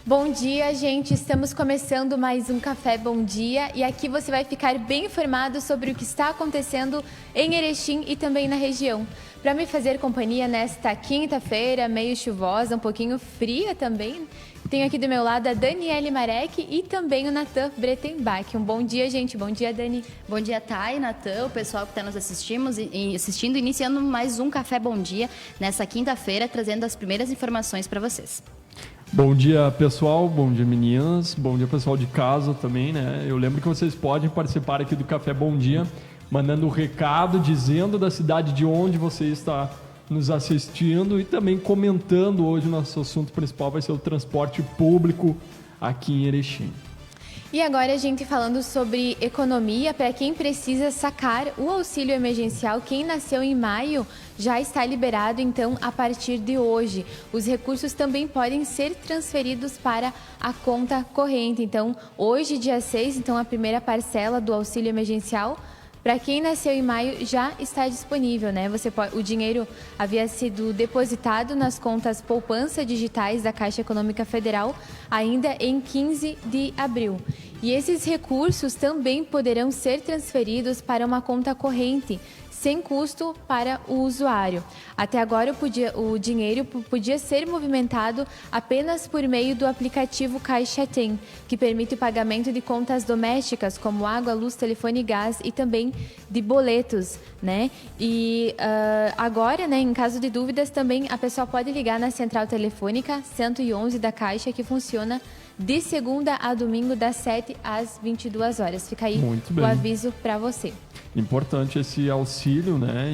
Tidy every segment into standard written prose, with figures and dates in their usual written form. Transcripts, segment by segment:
Bom dia, gente. Estamos começando mais um Café Bom Dia e aqui você vai ficar bem informado sobre o que está acontecendo em Erechim e também na região. Para me fazer companhia nesta quinta-feira, meio chuvosa, um pouquinho fria também, tenho aqui do meu lado a Daniele Marek e também o Natan Bretenbach. Um bom dia, gente. Bom dia, Dani. Bom dia, Thay, Natan, o pessoal que está nos assistindo, iniciando mais um Café Bom Dia nessa quinta-feira, trazendo as primeiras informações para vocês. Bom dia, pessoal. Bom dia, meninas. Bom dia, pessoal de casa também, né? Eu lembro que vocês podem participar aqui do Café Bom Dia, mandando um recado, dizendo da cidade de onde você está nos assistindo e também comentando. Hoje o nosso assunto principal vai ser o transporte público aqui em Erechim. E agora a gente falando sobre economia, para quem precisa sacar o auxílio emergencial, quem nasceu em maio já está liberado, então, a partir de hoje. Os recursos também podem ser transferidos para a conta corrente. Então, hoje, dia 6, então, a primeira parcela do auxílio emergencial, para quem nasceu em maio, já está disponível, né? O dinheiro havia sido depositado nas contas poupança digitais da Caixa Econômica Federal ainda em 15 de abril. E esses recursos também poderão ser transferidos para uma conta corrente, sem custo para o usuário. Até agora, o dinheiro podia ser movimentado apenas por meio do aplicativo Caixa Tem, que permite o pagamento de contas domésticas, como água, luz, telefone e gás, e também de boletos, né? E agora, né, em caso de dúvidas, também a pessoa pode ligar na central telefônica 111 da Caixa, que funciona de segunda a domingo, das 7 às 22 horas. Fica aí o aviso para você. Importante esse auxílio, né?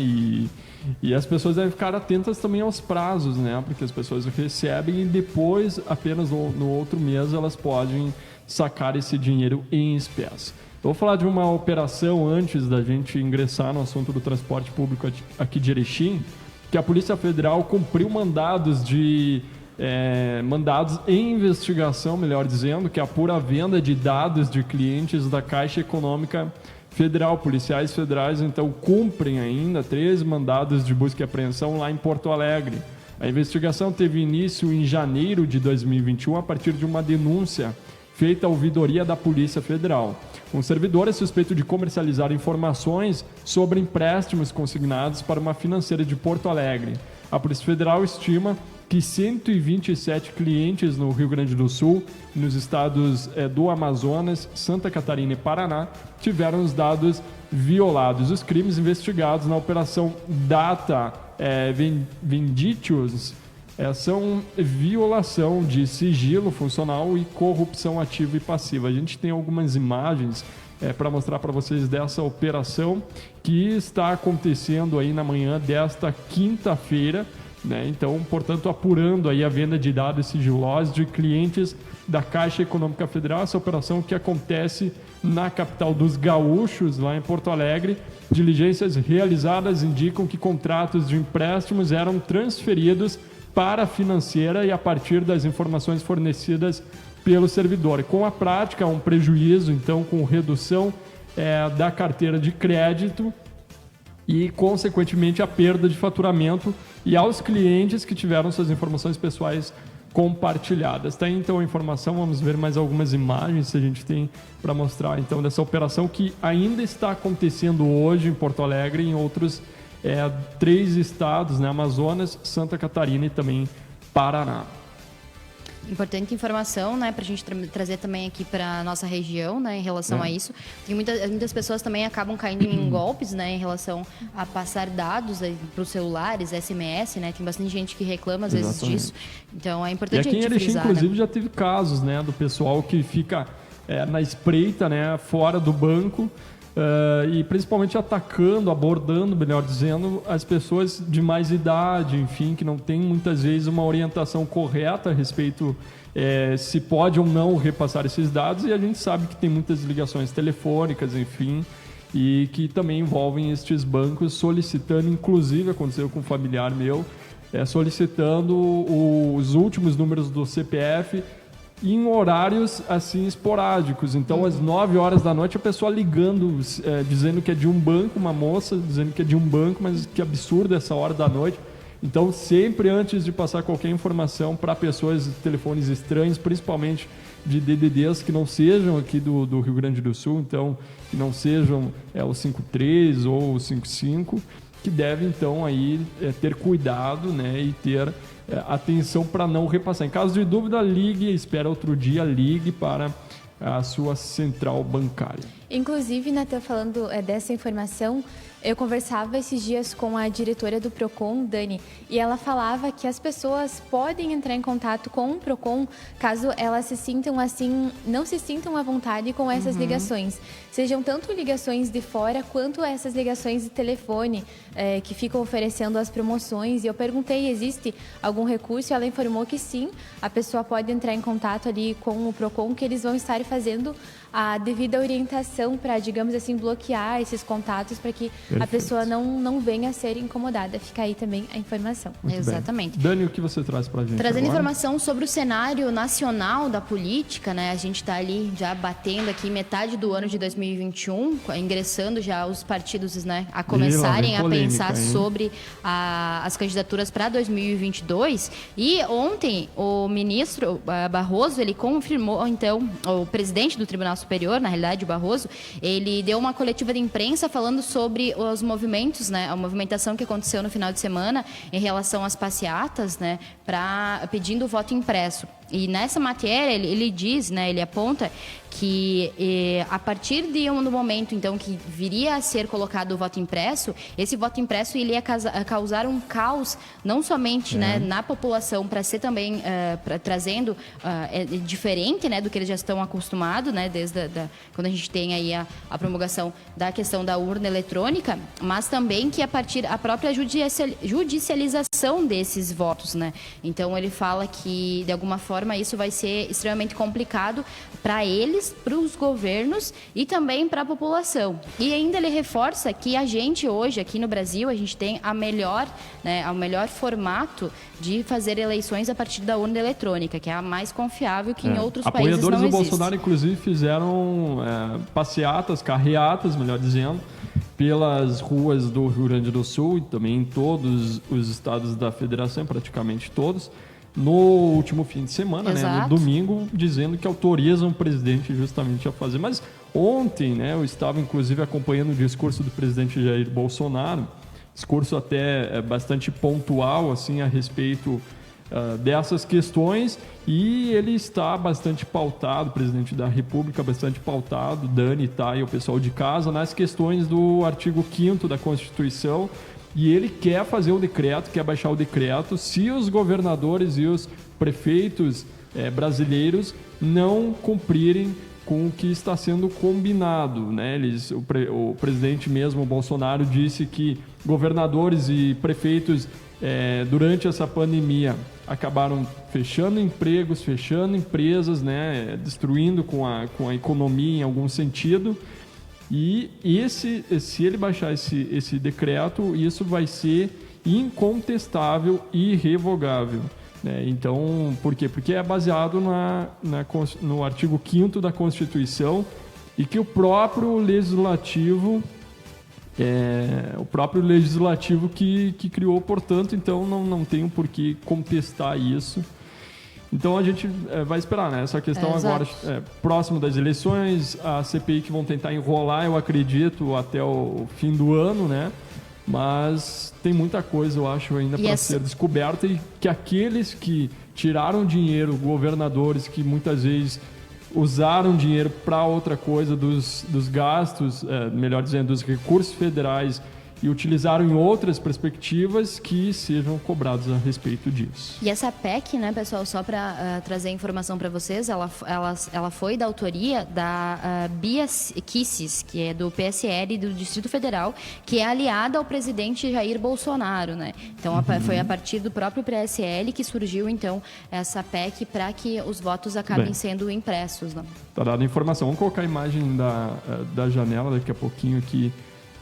E as pessoas devem ficar atentas também aos prazos, né? Porque as pessoas recebem e depois, apenas no outro mês, elas podem sacar esse dinheiro em espécie. Eu vou falar de uma operação antes da gente ingressar no assunto do transporte público aqui de Erechim, que a Polícia Federal cumpriu mandados em investigação, melhor dizendo, que apura a venda de dados de clientes da Caixa Econômica Federal. Policiais federais, então, cumprem ainda 13 mandados de busca e apreensão lá em Porto Alegre. A investigação teve início em janeiro de 2021, a partir de uma denúncia feita à ouvidoria da Polícia Federal. Um servidor é suspeito de comercializar informações sobre empréstimos consignados para uma financeira de Porto Alegre. A Polícia Federal estima que 127 clientes no Rio Grande do Sul, nos estados do Amazonas, Santa Catarina e Paraná, tiveram os dados violados. Os crimes investigados na Operação Data Vindicius são violação de sigilo funcional e corrupção ativa e passiva. A gente tem algumas imagens para mostrar para vocês dessa operação que está acontecendo aí na manhã desta quinta-feira, né? Então, portanto, apurando aí a venda de dados sigilosos de clientes da Caixa Econômica Federal, essa operação que acontece na capital dos gaúchos, lá em Porto Alegre. Diligências realizadas indicam que contratos de empréstimos eram transferidos para a financeira e a partir das informações fornecidas pelo servidor. Com a prática, um prejuízo, então, com redução da carteira de crédito e, consequentemente, a perda de faturamento e aos clientes que tiveram suas informações pessoais compartilhadas. Tá aí, então, a informação. Vamos ver mais algumas imagens que a gente tem para mostrar, então, dessa operação que ainda está acontecendo hoje em Porto Alegre e em outros 3 estados, né? Amazonas, Santa Catarina e também Paraná. Importante informação, né, para a gente trazer também aqui para a nossa região, né, em relação a isso. E muitas pessoas também acabam caindo em golpes, né, em relação a passar dados para os celulares, SMS, né, tem bastante gente que reclama às vezes disso. Então é importante a gente frisar. E aqui em Erechim, inclusive, já teve casos, né, do pessoal que fica na espreita, né, fora do banco, e principalmente atacando, abordando, melhor dizendo, as pessoas de mais idade, enfim, que não tem muitas vezes uma orientação correta a respeito se pode ou não repassar esses dados, e a gente sabe que tem muitas ligações telefônicas, enfim, e que também envolvem estes bancos solicitando, inclusive aconteceu com um familiar meu, solicitando os últimos números do CPF em horários assim esporádicos. Então, às 9 horas da noite, a pessoa ligando, dizendo que é de um banco, uma moça dizendo que é de um banco, mas que absurdo essa hora da noite. Então, sempre antes de passar qualquer informação para pessoas de telefones estranhos, principalmente de DDDs que não sejam aqui do Rio Grande do Sul, então, que não sejam o 53 ou o 55, que deve, então, aí ter cuidado, né, e ter atenção para não repassar. Em caso de dúvida, ligue, espera outro dia, ligue para a sua central bancária. Inclusive, Natan, falando dessa informação, eu conversava esses dias com a diretora do Procon, Dani, e ela falava que as pessoas podem entrar em contato com o Procon caso elas se sintam assim, não se sintam à vontade com essas ligações. Sejam tanto ligações de fora quanto essas ligações de telefone que ficam oferecendo as promoções. E eu perguntei, existe algum recurso? Ela informou que sim, a pessoa pode entrar em contato ali com o Procon, que eles vão estar fazendo a devida orientação para, digamos assim, bloquear esses contatos para que a pessoa não venha a ser incomodada. Fica aí também a informação. Muito Exatamente. Bem. Dani, o que você traz para a gente Trazendo agora? informação sobre o cenário nacional da política, né? A gente está ali já batendo aqui metade do ano de 2021, ingressando já os partidos, né, a começarem a pensar sobre as candidaturas para 2022. E ontem o ministro Barroso, ele confirmou, então, o presidente do Tribunal Superior, na realidade, o Barroso, ele deu uma coletiva de imprensa falando sobre os movimentos, né, a movimentação que aconteceu no final de semana em relação às passeatas, né, pedindo o voto impresso. E nessa matéria ele diz, né, ele aponta que a partir do momento então que viria a ser colocado o voto impresso, esse voto impresso ele ia causar um caos não somente né, na população, para ser também trazendo diferente, né, do que eles já estão acostumados, né, desde quando a gente tem aí a promulgação da questão da urna eletrônica, mas também que a própria judicialização desses votos, né? Então ele fala que de alguma forma isso vai ser extremamente complicado para eles, para os governos e também para a população. E ainda ele reforça que a gente hoje, aqui no Brasil, a gente tem o melhor formato de fazer eleições a partir da urna eletrônica, que é a mais confiável que em outros países não existe. Apoiadores do Bolsonaro, inclusive, fizeram passeatas, carreatas, melhor dizendo, pelas ruas do Rio Grande do Sul e também em todos os estados da federação, praticamente todos, no último fim de semana, né, no domingo, dizendo que autorizam o presidente justamente a fazer. Mas ontem, né, eu estava inclusive acompanhando o discurso do presidente Jair Bolsonaro, discurso até bastante pontual assim, a respeito dessas questões, e ele está bastante pautado, o presidente da República bastante pautado, Dani, tá, e o pessoal de casa, nas questões do artigo 5º da Constituição. E ele quer fazer o decreto, quer baixar o decreto, se os governadores e os prefeitos brasileiros não cumprirem com o que está sendo combinado, né? O presidente mesmo, o Bolsonaro, disse que governadores e prefeitos, durante essa pandemia, acabaram fechando empregos, fechando empresas, né? Destruindo com a economia em algum sentido. E se ele baixar esse decreto, isso vai ser incontestável e irrevogável, né? Então, por quê? Porque é baseado no artigo 5º da Constituição, e que o próprio legislativo que criou, portanto, então não tem por que contestar isso. Então a gente vai esperar, né? Essa questão agora, próximo das eleições, a CPI que vão tentar enrolar, eu acredito, até o fim do ano, né? Mas tem muita coisa, eu acho, ainda para ser descoberta, e que aqueles que tiraram dinheiro, governadores que muitas vezes usaram dinheiro para outra coisa dos gastos, melhor dizendo, dos recursos federais, e utilizaram em outras perspectivas, que sejam cobrados a respeito disso. E essa PEC, né, pessoal, só para trazer informação para vocês, ela foi da autoria da Bia Kicis, que é do PSL do Distrito Federal, que é aliada ao presidente Jair Bolsonaro, né? Então foi a partir do próprio PSL que surgiu, então, essa PEC para que os votos acabem sendo impressos, né? Tá dada a informação. Vamos colocar a imagem da janela daqui a pouquinho aqui,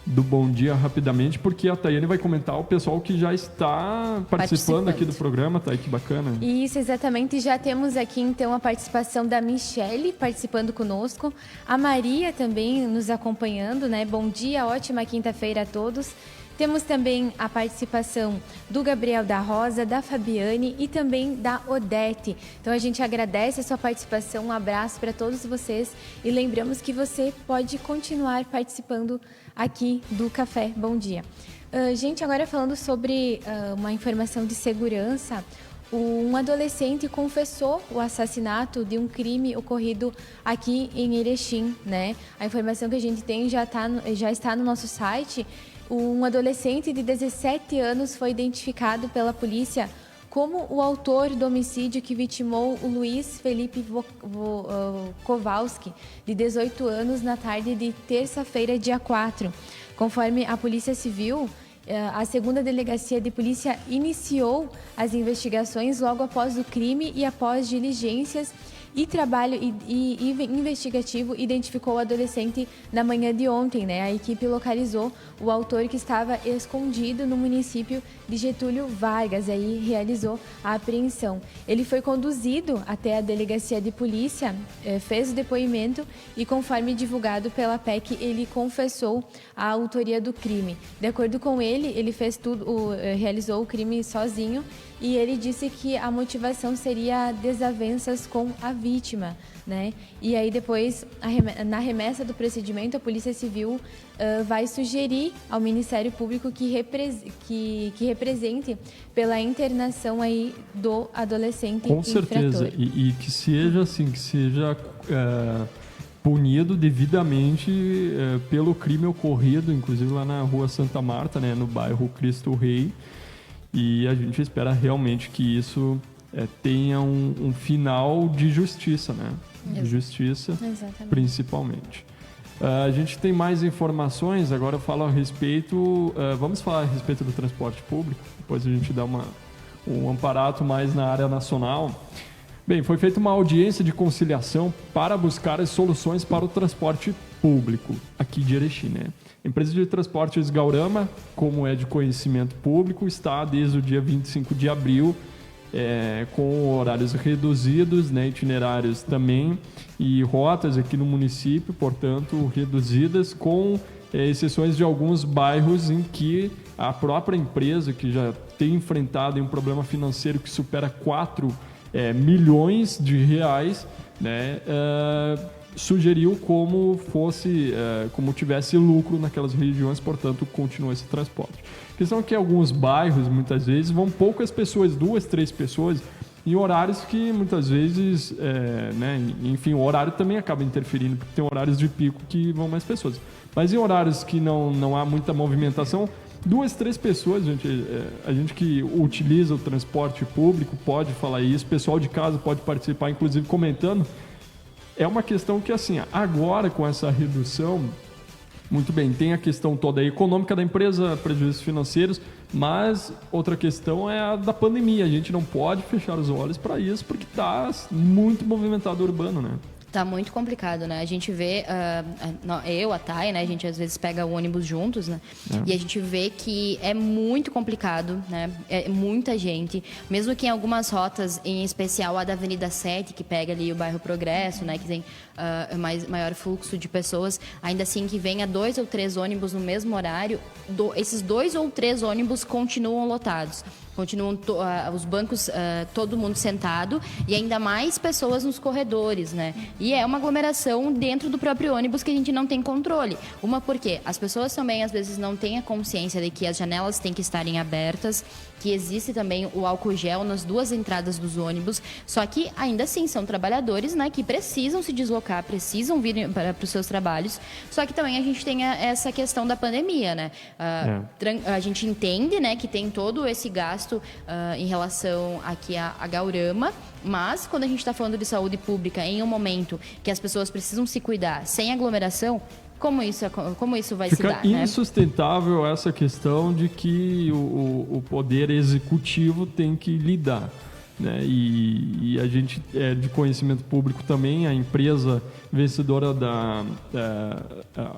do Bom Dia, rapidamente, porque a Tayane vai comentar o pessoal que já está participando aqui do programa. Tá aí, que bacana. Isso, exatamente. Já temos aqui, então, a participação da Michele participando conosco, a Maria também nos acompanhando, né? Bom dia, ótima quinta-feira a todos. Temos também a participação do Gabriel da Rosa, da Fabiane e também da Odete. Então a gente agradece a sua participação, um abraço para todos vocês e lembramos que você pode continuar participando aqui do Café Bom Dia. Gente, agora falando sobre uma informação de segurança, um adolescente confessou o assassinato de um crime ocorrido aqui em Erechim, né? A informação que a gente tem já está no nosso site. Um adolescente de 17 anos foi identificado pela polícia como o autor do homicídio que vitimou o Luiz Felipe Kowalski, de 18 anos, na tarde de terça-feira, dia 4. Conforme a Polícia Civil, a segunda delegacia de polícia iniciou as investigações logo após o crime e após diligências e trabalho investigativo identificou o adolescente na manhã de ontem, né? A equipe localizou o autor que estava escondido no município de Getúlio Vargas, aí realizou a apreensão. Ele foi conduzido até a delegacia de polícia, fez o depoimento e, conforme divulgado pela PEC, ele confessou a autoria do crime. De acordo com ele fez realizou o crime sozinho e ele disse que a motivação seria desavenças com a vítima, né? E aí depois, na remessa do procedimento, a Polícia Civil vai sugerir ao Ministério Público que represente pela internação aí do adolescente com infrator. certeza, e que seja assim, punido devidamente pelo crime ocorrido, inclusive lá na Rua Santa Marta, né, no bairro Cristo Rei. E a gente espera realmente que isso tenha um final de justiça, né? De justiça, exatamente. Principalmente. A gente tem mais informações, agora eu falo a respeito... vamos falar a respeito do transporte público, depois a gente dá um amparato mais na área nacional. Bem, foi feita uma audiência de conciliação para buscar as soluções para o transporte público aqui de Erechim, né? A empresa de transportes Gaurama, como é de conhecimento público, está desde o dia 25 de abril com horários reduzidos, né, itinerários também, e rotas aqui no município, portanto, reduzidas, com exceções de alguns bairros em que a própria empresa, que já tem enfrentado um problema financeiro que supera 4 milhões de reais, né, sugeriu como tivesse lucro naquelas regiões, portanto, continua esse transporte. A questão é que alguns bairros, muitas vezes, vão poucas pessoas, 2, 3 pessoas, em horários que, muitas vezes, enfim, o horário também acaba interferindo, porque tem horários de pico que vão mais pessoas. Mas em horários que não há muita movimentação, 2, 3 pessoas, a gente que utiliza o transporte público pode falar isso, o pessoal de casa pode participar, inclusive comentando. É uma questão que, assim, agora com essa redução, muito bem, tem a questão toda econômica da empresa, prejuízos financeiros, mas outra questão é a da pandemia. A gente não pode fechar os olhos para isso, porque está muito movimentado o urbano, né? Tá muito complicado, né? A gente vê, a Thay, né? A gente às vezes pega o ônibus juntos, né? E a gente vê que é muito complicado, né? É muita gente. Mesmo que em algumas rotas, em especial a da Avenida 7, que pega ali o bairro Progresso, né? Que tem maior fluxo de pessoas, ainda assim que venha 2 ou 3 ônibus no mesmo horário, esses 2 ou 3 ônibus continuam lotados. Continuam os bancos, todo mundo sentado e ainda mais pessoas nos corredores, né? E é uma aglomeração dentro do próprio ônibus que a gente não tem controle. Uma porque as pessoas também às vezes não têm a consciência de que as janelas têm que estarem abertas, que existe também o álcool gel nas 2 entradas dos ônibus, só que ainda assim são trabalhadores, né, que precisam se deslocar, precisam vir para os seus trabalhos, só que também a gente tem essa questão da pandemia, né? A gente entende, né, que tem todo esse gasto em relação aqui a Gaurama, mas quando a gente está falando de saúde pública em um momento que as pessoas precisam se cuidar sem aglomeração, como isso vai se dar? Fica insustentável, né? Essa questão de que o poder executivo tem que lidar, né? E a gente é de conhecimento público também, a empresa vencedora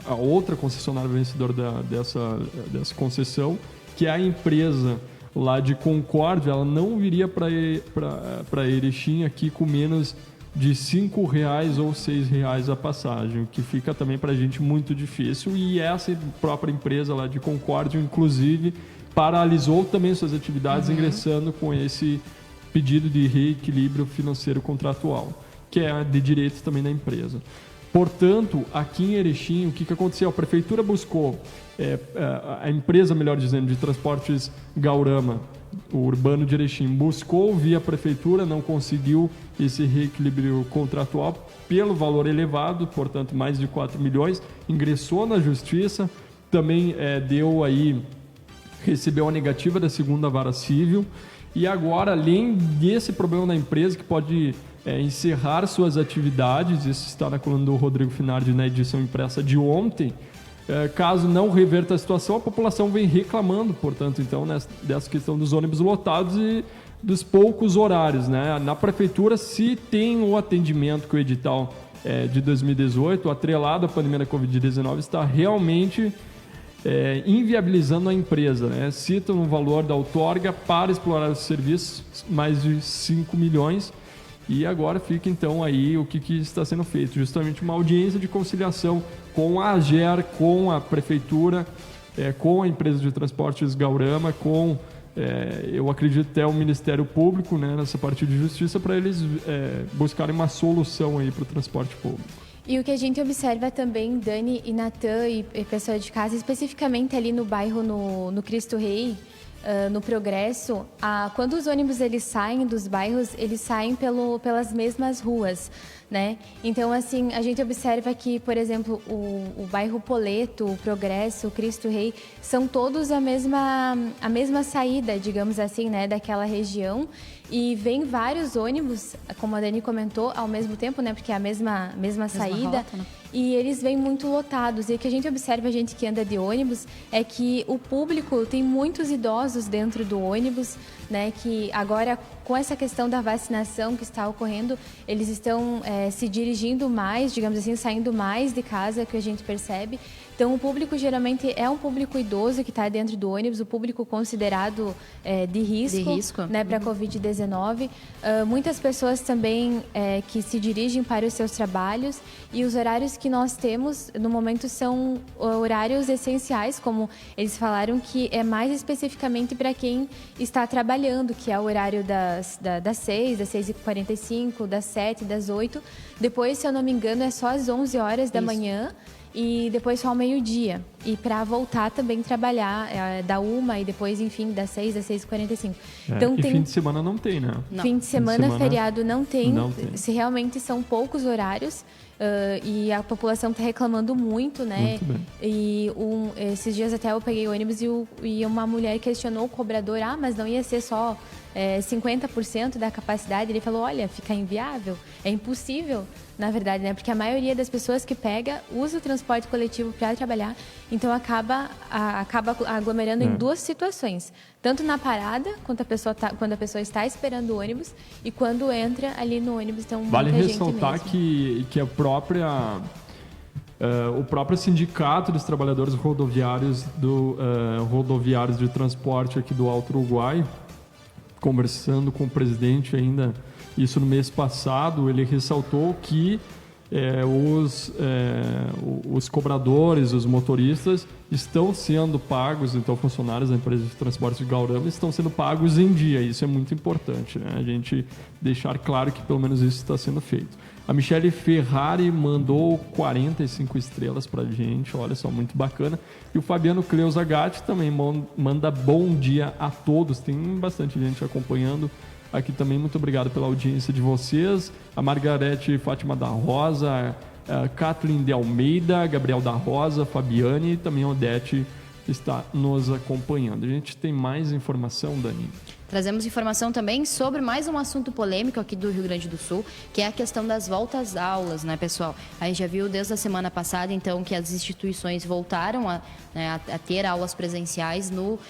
a outra concessionária vencedora dessa concessão, que é a empresa lá de Concórdia, ela não viria para Erechim aqui com menos de R$ 5,00 ou R$ 6,00 a passagem, o que fica também para a gente muito difícil. E essa própria empresa lá de Concórdia, inclusive, paralisou também suas atividades, ingressando com esse pedido de reequilíbrio financeiro contratual, que é de direito também da empresa. Portanto, aqui em Erechim, o que aconteceu? A prefeitura buscou, a empresa, melhor dizendo, de transportes Gaurama, o urbano de Erechim, buscou via prefeitura, não conseguiu esse reequilíbrio contratual pelo valor elevado, portanto mais de 4 milhões, ingressou na justiça, também recebeu a negativa da segunda vara civil, e agora, além desse problema na empresa, que pode encerrar suas atividades, isso está na coluna do Rodrigo Finardi na edição impressa de ontem, caso não reverta a situação, a população vem reclamando, portanto, então, dessa questão dos ônibus lotados e dos poucos horários, né? Na prefeitura, se tem o atendimento que o edital de 2018, atrelado à pandemia da Covid-19, está realmente inviabilizando a empresa, né? Citam no valor da outorga para explorar os serviços mais de 5 milhões. E agora fica então aí o que está sendo feito, justamente uma audiência de conciliação com a AGER, com a prefeitura, com a empresa de transportes Gaurama, com, eu acredito, até o Ministério Público, né, nessa parte de justiça, para eles buscarem uma solução aí para o transporte público. E o que a gente observa também, Dani e Natan e pessoal de casa, especificamente ali no bairro, no Cristo Rei, no Progresso, quando os ônibus eles saem dos bairros, eles saem pelas mesmas ruas, né? Então, assim, a gente observa que, por exemplo, o bairro Poleto, o Progresso, o Cristo Rei, são todos a mesma saída, digamos assim, né, daquela região. E vem vários ônibus, como a Dani comentou, ao mesmo tempo, né? Porque é a mesma saída. Rota, né? E eles vêm muito lotados. E o que a gente observa, a gente que anda de ônibus, é que o público tem muitos idosos dentro do ônibus, né? Que agora, com essa questão da vacinação que está ocorrendo, eles estão se dirigindo mais, digamos assim, saindo mais de casa, que a gente percebe. Então, o público geralmente é um público idoso que está dentro do ônibus, o público considerado de risco. Né, para a Covid-19. Muitas pessoas também que se dirigem para os seus trabalhos, e os horários que nós temos no momento são horários essenciais, como eles falaram, que é mais especificamente para quem está trabalhando, que é o horário das 6, das 6h45, das 7, das 8. Depois, se eu não me engano, é só às 11 horas da manhã. E depois só ao meio-dia. E para voltar também trabalhar da 1 e depois, enfim, das 6 às 6h45. Então, fim de semana não tem, né? Não. Fim de semana, feriado não tem. Se realmente são poucos horários. E a população está reclamando muito, né? Muito bem. E esses dias até eu peguei o ônibus e uma mulher questionou o cobrador, mas não ia ser só 50% da capacidade. Ele falou, olha, fica inviável, é impossível, na verdade, né? Porque a maioria das pessoas que pega usa o transporte coletivo para trabalhar, então acaba aglomerando em duas situações, tanto na parada, quando a pessoa está esperando o ônibus, e quando entra ali no ônibus, então vale muita ressaltar gente que o próprio sindicato dos trabalhadores rodoviários rodoviários de transporte aqui do Alto Uruguai, conversando com o presidente ainda, isso no mês passado, ele ressaltou que os cobradores, os motoristas estão sendo pagos, então funcionários da empresa de transporte de Gaurama estão sendo pagos em dia. Isso é muito importante, né? A gente deixar claro que pelo menos isso está sendo feito. A Michele Ferrari mandou 45 estrelas pra gente, olha só, muito bacana. E o Fabiano Cleusa Gatti também manda bom dia a todos. Tem bastante gente acompanhando aqui também. Muito obrigado pela audiência de vocês. A Margarete Fátima da Rosa, a Kathleen de Almeida, Gabriel da Rosa, Fabiane e também a Odete está nos acompanhando. A gente tem mais informação, Dani? Trazemos informação também sobre mais um assunto polêmico aqui do Rio Grande do Sul, que é a questão das voltas às aulas, né, pessoal? A gente já viu desde a semana passada, então, que as instituições voltaram a ter aulas presenciais no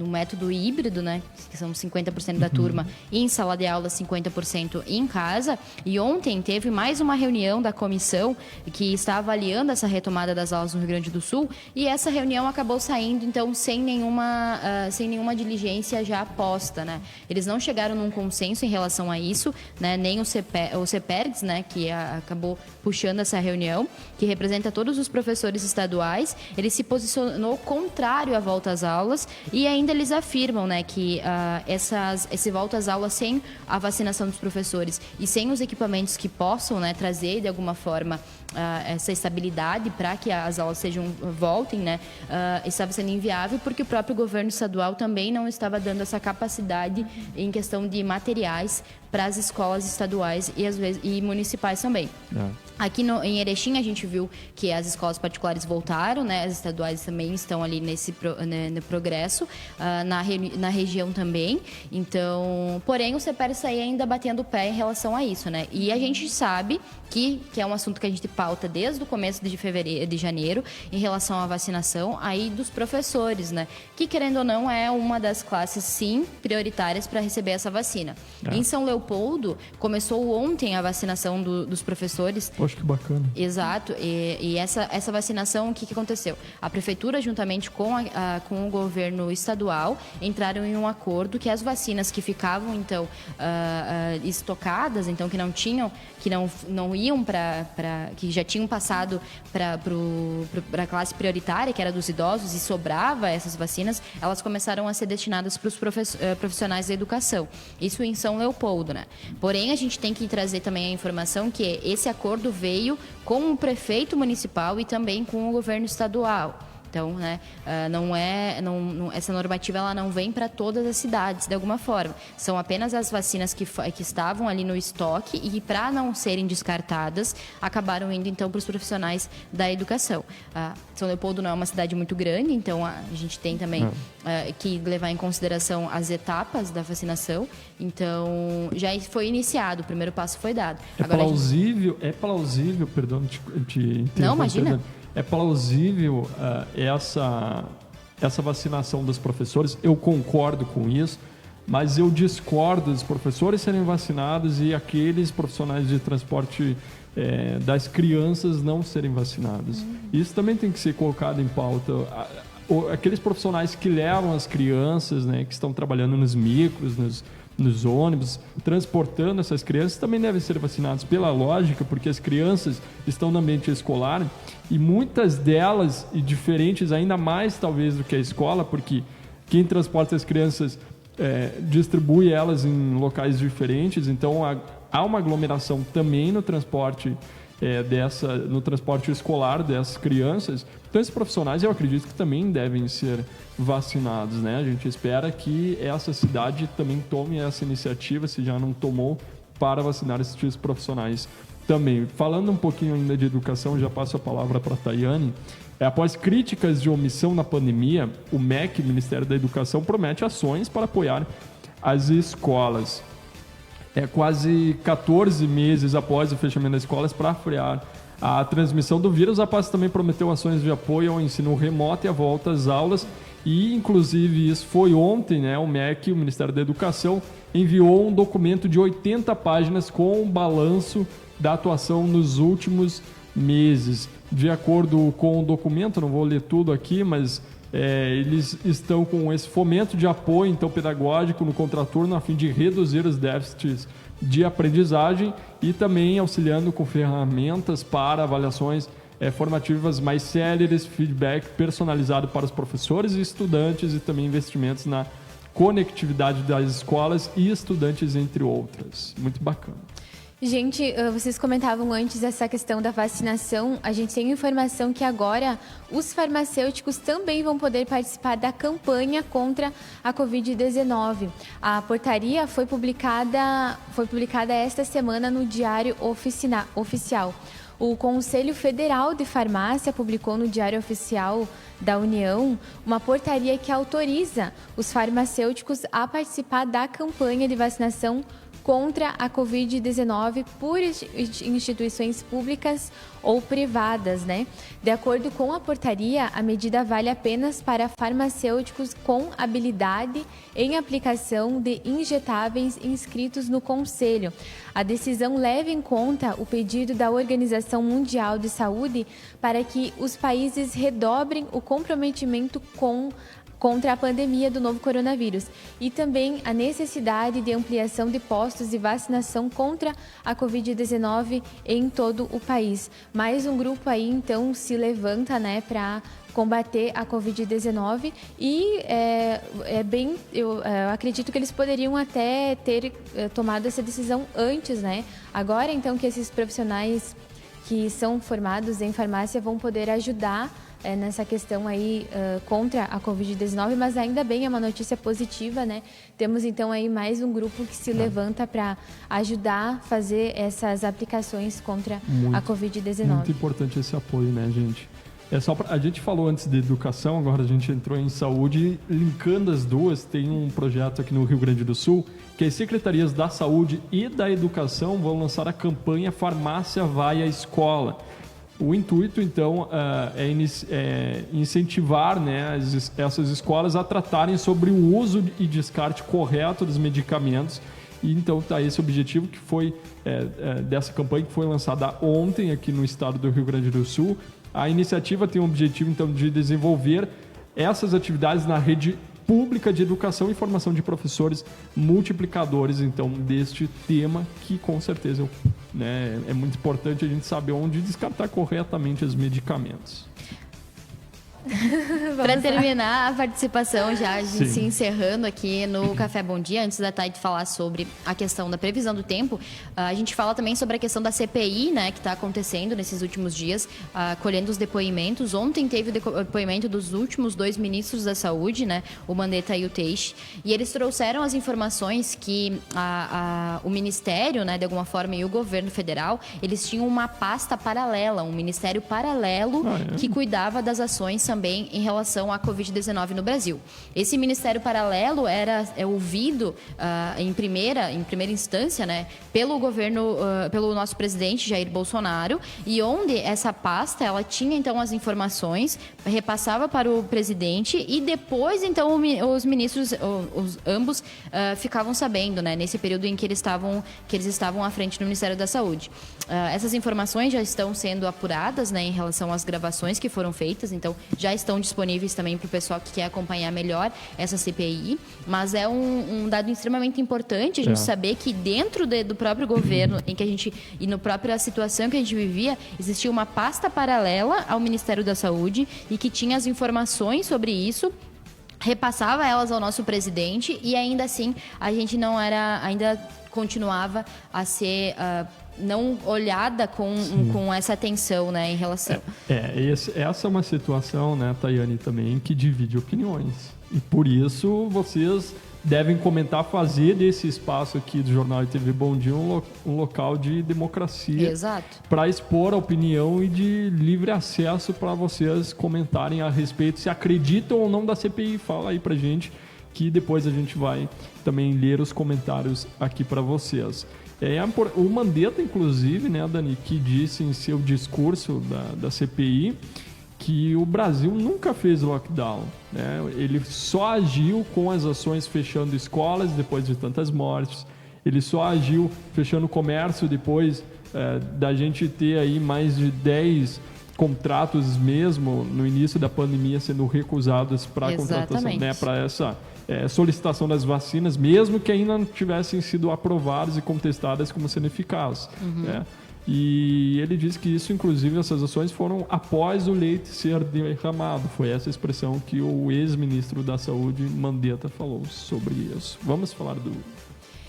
método híbrido, né, que são 50% da turma em sala de aula, 50% em casa. E ontem teve mais uma reunião da comissão que está avaliando essa retomada das aulas no Rio Grande do Sul, e essa reunião acabou saindo, então, sem nenhuma diligência já posta, né? Eles não chegaram num consenso em relação a isso, né? Nem o CEPERDS, né? Que acabou puxando essa reunião, que representa todos os professores estaduais. Ele se posicionou contrário à volta às aulas e ainda eles afirmam, né? Que esse volta às aulas sem a vacinação dos professores e sem os equipamentos que possam, né? Trazer de alguma forma essa estabilidade para que as aulas voltem, né? Estava sendo inviável porque o próprio governo estadual também não estava dando essa capacidade em questão de materiais para as escolas estaduais e municipais também. Aqui em Erechim a gente viu que as escolas particulares voltaram, né? As estaduais também estão ali no progresso, na região também. Então, porém, o CEPER está ainda batendo o pé em relação a isso, né? E a gente sabe que é um assunto que a gente pauta desde o começo de janeiro, em relação à vacinação aí dos professores, né? Que, querendo ou não, é uma das classes, sim, prioritárias para receber essa vacina. Em São Leopoldo, começou ontem a vacinação dos professores. Poxa, que bacana. Exato. E essa vacinação, o que aconteceu? A prefeitura, juntamente com o governo estadual, entraram em um acordo que as vacinas que ficavam, então, estocadas, então, que não tinham, que não iam que já tinham passado para a classe prioritária, que era dos idosos, e sobrava essas vacinas, elas começaram a ser destinadas para os profissionais da educação. Isso em São Leopoldo, né? Porém, a gente tem que trazer também a informação que esse acordo veio com o prefeito municipal e também com o governo estadual. Então, né, essa normativa ela não vem para todas as cidades, de alguma forma. São apenas as vacinas que estavam ali no estoque e, para não serem descartadas, acabaram indo, então, para os profissionais da educação. São Leopoldo não é uma cidade muito grande, então a gente tem também que levar em consideração as etapas da vacinação. Então, já foi iniciado, o primeiro passo foi dado. É plausível, perdão, te não, imagina. É plausível essa vacinação dos professores? Eu concordo com isso, mas eu discordo dos professores serem vacinados e aqueles profissionais de transporte das crianças não serem vacinados. Isso também tem que ser colocado em pauta. Aqueles profissionais que levam as crianças, né, que estão trabalhando nos micros, nos ônibus, transportando essas crianças, também devem ser vacinados pela lógica, porque as crianças estão no ambiente escolar e muitas delas, e diferentes ainda mais talvez do que a escola, porque quem transporta as crianças distribui elas em locais diferentes, então há uma aglomeração também no transporte no transporte escolar dessas crianças. Então, esses profissionais, eu acredito que também devem ser vacinados, né? A gente espera que essa cidade também tome essa iniciativa, se já não tomou, para vacinar esses profissionais também. Falando um pouquinho ainda de educação, já passo a palavra para a Tayane. Após críticas de omissão na pandemia, o MEC, Ministério da Educação, promete ações para apoiar as escolas. Quase 14 meses após o fechamento das escolas para frear a transmissão do vírus, a pasta também prometeu ações de apoio ao ensino remoto e a volta às aulas. E, inclusive, isso foi ontem, né? O MEC, o Ministério da Educação, enviou um documento de 80 páginas com um balanço da atuação nos últimos meses. De acordo com o documento, não vou ler tudo aqui, mas eles estão com esse fomento de apoio então, pedagógico no contraturno a fim de reduzir os déficits de aprendizagem e também auxiliando com ferramentas para avaliações formativas mais céleres, feedback personalizado para os professores e estudantes e também investimentos na conectividade das escolas e estudantes, entre outras. Muito bacana. Gente, vocês comentavam antes essa questão da vacinação. A gente tem informação que agora os farmacêuticos também vão poder participar da campanha contra a Covid-19. A portaria foi publicada esta semana no Diário Oficial. O Conselho Federal de Farmácia publicou no Diário Oficial da União uma portaria que autoriza os farmacêuticos a participar da campanha de vacinação contra a Covid-19 por instituições públicas ou privadas, né? De acordo com a portaria, a medida vale apenas para farmacêuticos com habilidade em aplicação de injetáveis inscritos no Conselho. A decisão leva em conta o pedido da Organização Mundial de Saúde para que os países redobrem o comprometimento com contra a pandemia do novo coronavírus e também a necessidade de ampliação de postos de vacinação contra a Covid-19 em todo o país. Mais um grupo aí, então, se levanta, né, para combater a Covid-19 e eu acredito que eles poderiam até ter tomado essa decisão antes, né? Agora, então, que esses profissionais que são formados em farmácia vão poder ajudar nessa questão aí contra a Covid-19, mas ainda bem, é uma notícia positiva, né? Temos então aí mais um grupo que se levanta para ajudar a fazer essas aplicações contra a Covid-19. Muito importante esse apoio, né, gente? A gente falou antes de educação, agora a gente entrou em saúde, linkando as duas. Tem um projeto aqui no Rio Grande do Sul que as secretarias da saúde e da educação vão lançar a campanha Farmácia Vai à Escola. O intuito, então, é incentivar, né, essas escolas a tratarem sobre o uso e descarte correto dos medicamentos. E então está esse objetivo que foi dessa campanha que foi lançada ontem aqui no estado do Rio Grande do Sul. A iniciativa tem o objetivo, então, de desenvolver essas atividades na rede pública de educação e formação de professores multiplicadores, então, deste tema que, com certeza, né, é muito importante a gente saber onde descartar corretamente os medicamentos. Para terminar a participação, já Sim. se encerrando aqui no Café Bom Dia, antes da Thaide falar sobre a questão da previsão do tempo, a gente fala também sobre a questão da CPI, né, que está acontecendo nesses últimos dias, colhendo os depoimentos. Ontem teve o depoimento dos últimos 2 ministros da Saúde, né, o Mandetta e o Teixe, e eles trouxeram as informações que o Ministério, né, de alguma forma, e o governo federal, eles tinham uma pasta paralela, um ministério paralelo que cuidava das ações também em relação à Covid-19 no Brasil. Esse ministério paralelo é ouvido em primeira instância, né, pelo governo, pelo nosso presidente Jair Bolsonaro, e onde essa pasta ela tinha então as informações, repassava para o presidente e depois então os ministros, ambos ficavam sabendo, né, nesse período em que eles estavam à frente do Ministério da Saúde. Essas informações já estão sendo apuradas, né, em relação às gravações que foram feitas, então já estão disponíveis também para o pessoal que quer acompanhar melhor essa CPI, mas é um dado extremamente importante a gente saber que dentro do próprio governo e na própria situação que a gente vivia, existia uma pasta paralela ao Ministério da Saúde e que tinha as informações sobre isso, repassava elas ao nosso presidente e ainda assim a gente ainda continuava a ser não olhada com essa atenção, né, em relação... Essa é uma situação, né, Tayane, também, que divide opiniões. E por isso vocês devem comentar, fazer desse espaço aqui do Jornal e TV Bom Dia um local de democracia. Exato. Para expor a opinião e de livre acesso para vocês comentarem a respeito, se acreditam ou não da CPI. Fala aí pra gente, que depois a gente vai também ler os comentários aqui para vocês. O Mandetta, inclusive, né, Dani, que disse em seu discurso da CPI que o Brasil nunca fez lockdown, né? Ele só agiu com as ações fechando escolas depois de tantas mortes, ele só agiu fechando o comércio depois da gente ter aí mais de 10 contratos mesmo no início da pandemia sendo recusados para contratação, né, para essa solicitação das vacinas, mesmo que ainda não tivessem sido aprovadas e contestadas como sendo eficazes. Né? E ele disse que isso, inclusive, essas ações foram após o leite ser derramado. Foi essa expressão que o ex-ministro da Saúde, Mandetta, falou sobre isso. Vamos falar do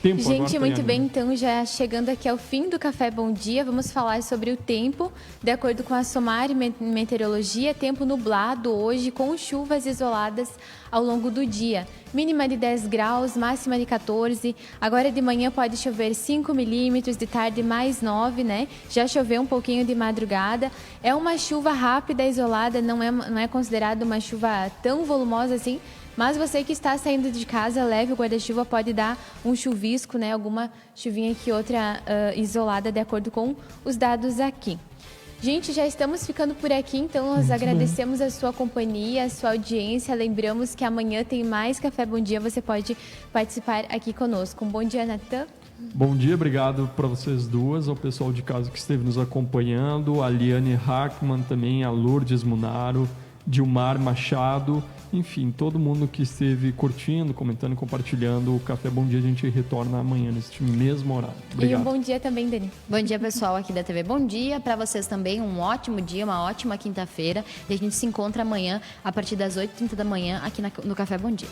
tempo agora. Gente, muito bem, então já chegando aqui ao fim do Café Bom Dia, vamos falar sobre o tempo. De acordo com a Somar Meteorologia, tempo nublado hoje com chuvas isoladas ao longo do dia. Mínima de 10 graus, máxima de 14. Agora de manhã pode chover 5 milímetros, de tarde mais 9, né? Já choveu um pouquinho de madrugada. É uma chuva rápida, isolada, não é considerada uma chuva tão volumosa assim. Mas você que está saindo de casa, leve o guarda-chuva, pode dar um chuvisco, né? Alguma chuvinha que outra isolada, de acordo com os dados aqui. Gente, já estamos ficando por aqui, então nós agradecemos a sua companhia, a sua audiência. Lembramos que amanhã tem mais Café Bom Dia, você pode participar aqui conosco. Um bom dia, Natan. Bom dia, obrigado para vocês duas, ao pessoal de casa que esteve nos acompanhando, a Liane Hackman também, a Lourdes Munaro, Dilmar Machado Enfim, todo mundo que esteve curtindo, comentando e compartilhando o Café Bom Dia, a gente retorna amanhã neste mesmo horário. Obrigado. E um bom dia também, Dani. Bom dia, pessoal, aqui da TV Bom Dia. Para vocês também, um ótimo dia, uma ótima quinta-feira. E a gente se encontra amanhã, a partir das 8h30 da manhã, aqui no Café Bom Dia.